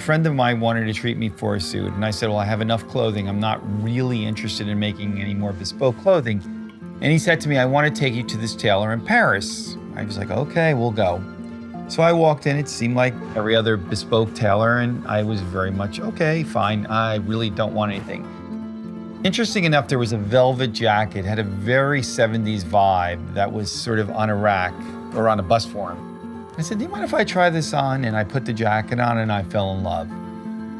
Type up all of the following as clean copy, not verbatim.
friend of mine wanted to treat me for a suit, and I said, well, I have enough clothing. I'm not really interested in making any more bespoke clothing. And he said to me, I want to take you to this tailor in Paris. I was like, okay, we'll go. So I walked in, it seemed like every other bespoke tailor, and I was very much, okay, fine, I really don't want anything. Interesting enough, there was a velvet jacket, had a very 70s vibe that was sort of on a rack or on a bust for him. I said, do you mind if I try this on? And I put the jacket on and I fell in love.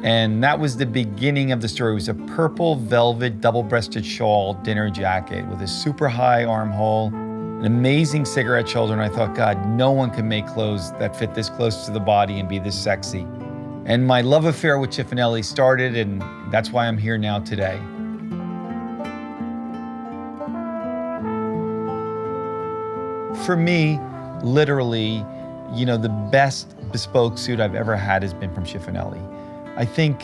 And that was the beginning of the story. It was a purple velvet double-breasted shawl dinner jacket with a super high armhole, an amazing cigarette shoulder. And I thought, God, no one can make clothes that fit this close to the body and be this sexy. And my love affair with Cifonelli started, and that's why I'm here now today. For me, literally, the best bespoke suit I've ever had has been from Cifonelli. I think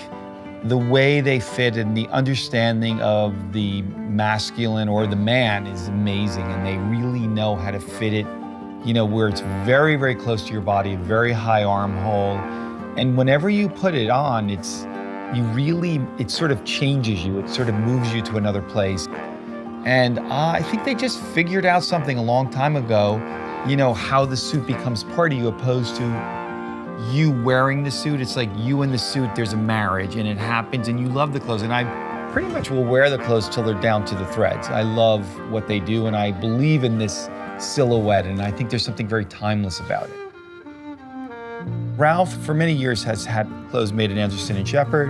the way they fit and the understanding of the masculine or the man is amazing, and they really know how to fit it, where it's very, very close to your body, very high armhole. And whenever you put it on, it sort of changes you. It sort of moves you to another place. And I think they just figured out something a long time ago, how the suit becomes part of you opposed to you wearing the suit. It's like you and the suit, there's a marriage and it happens and you love the clothes. And I pretty much will wear the clothes till they're down to the threads. I love what they do and I believe in this silhouette, and I think there's something very timeless about it. Ralph, for many years, has had clothes made at Anderson and Shepherd,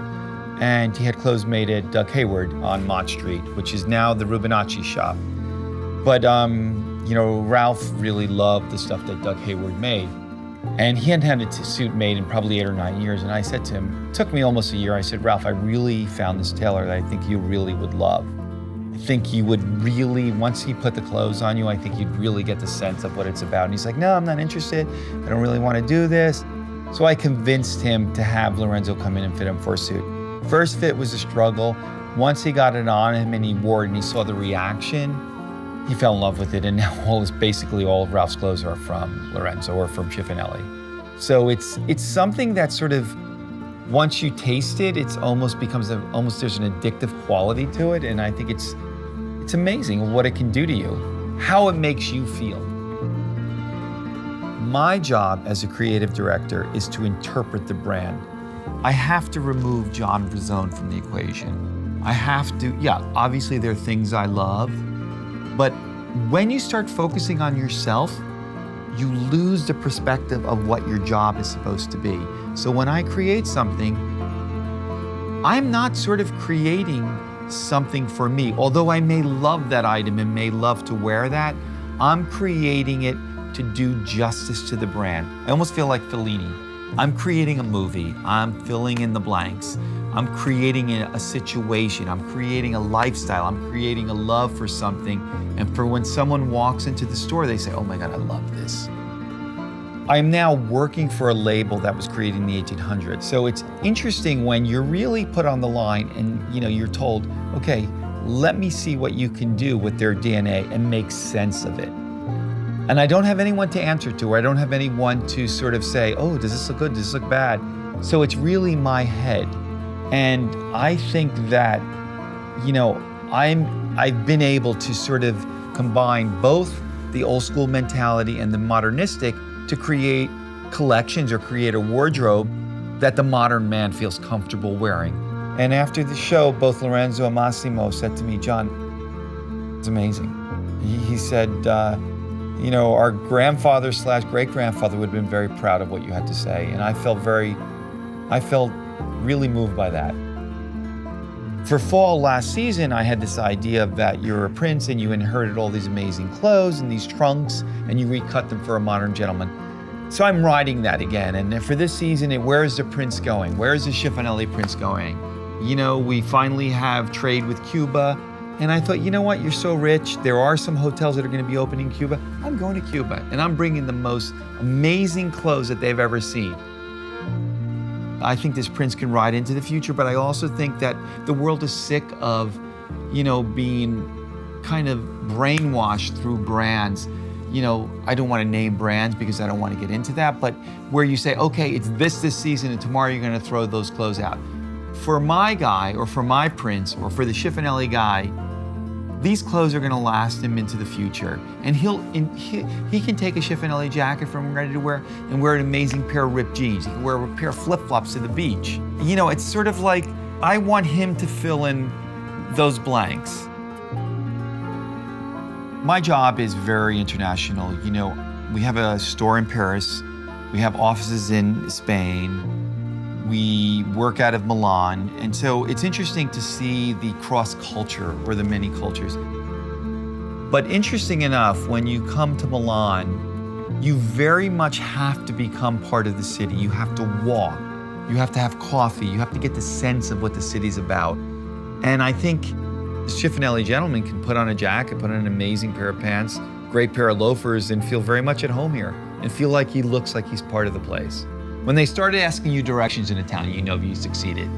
and he had clothes made at Doug Hayward on Mott Street, which is now the Rubinacci shop. But, Ralph really loved the stuff that Doug Hayward made. And he hadn't had a suit made in probably 8 or 9 years. And I said to him, it took me almost a year. I said, Ralph, I really found this tailor that I think you really would love. I think you would really, once he put the clothes on you, I think you'd really get the sense of what it's about. And he's like, no, I'm not interested. I don't really want to do this. So I convinced him to have Lorenzo come in and fit him for a suit. First fit was a struggle. Once he got it on him and he wore it and he saw the reaction, he fell in love with it. And now basically all of Ralph's clothes are from Lorenzo or from Cifonelli. So it's something that sort of, once you taste it, it's almost becomes there's an addictive quality to it. And I think it's amazing what it can do to you, how it makes you feel. My job as a creative director is to interpret the brand. I have to remove John Verzone from the equation. I have to, obviously there are things I love, but when you start focusing on yourself, you lose the perspective of what your job is supposed to be. So when I create something, I'm not sort of creating something for me. Although I may love that item and may love to wear that, I'm creating it to do justice to the brand. I almost feel like Fellini. I'm creating a movie. I'm filling in the blanks. I'm creating a situation. I'm creating a lifestyle. I'm creating a love for something. And for when someone walks into the store, they say, oh my God, I love this. I'm now working for a label that was created in the 1800s. So it's interesting when you're really put on the line and you're told, okay, let me see what you can do with their DNA and make sense of it. And I don't have anyone to answer to, or I don't have anyone to sort of say, oh, does this look good? Does this look bad? So it's really my head. And I think that, I've been able to sort of combine both the old school mentality and the modernistic to create collections or create a wardrobe that the modern man feels comfortable wearing. And after the show, both Lorenzo and Massimo said to me, John, it's amazing. He said, our grandfather / great-grandfather would have been very proud of what you had to say. And I felt really moved by that. For fall last season, I had this idea that you're a prince and you inherited all these amazing clothes and these trunks and you recut them for a modern gentleman. So I'm riding that again. And for this season, where is the prince going? Where is the Cifonelli prince going? We finally have trade with Cuba. And I thought, you know what, you're so rich. There are some hotels that are going to be opening in Cuba. I'm going to Cuba and I'm bringing the most amazing clothes that they've ever seen. I think this prince can ride into the future, but I also think that the world is sick of, being kind of brainwashed through brands. I don't want to name brands because I don't want to get into that, but where you say, okay, it's this season and tomorrow you're going to throw those clothes out. For my guy or for my prince or for the Cifonelli guy, these clothes are going to last him into the future. And he can take a Cifonelli jacket from ready to wear and wear an amazing pair of ripped jeans. He can wear a pair of flip-flops to the beach. It's sort of like, I want him to fill in those blanks. My job is very international. We have a store in Paris. We have offices in Spain. We work out of Milan. And so it's interesting to see the cross-culture or the many cultures. But interesting enough, when you come to Milan, you very much have to become part of the city. You have to walk. You have to have coffee. You have to get the sense of what the city's about. And I think the Cifonelli gentleman can put on a jacket, put on an amazing pair of pants, great pair of loafers, and feel very much at home here and feel like he looks like he's part of the place. When they started asking you directions in a town, you know you succeeded.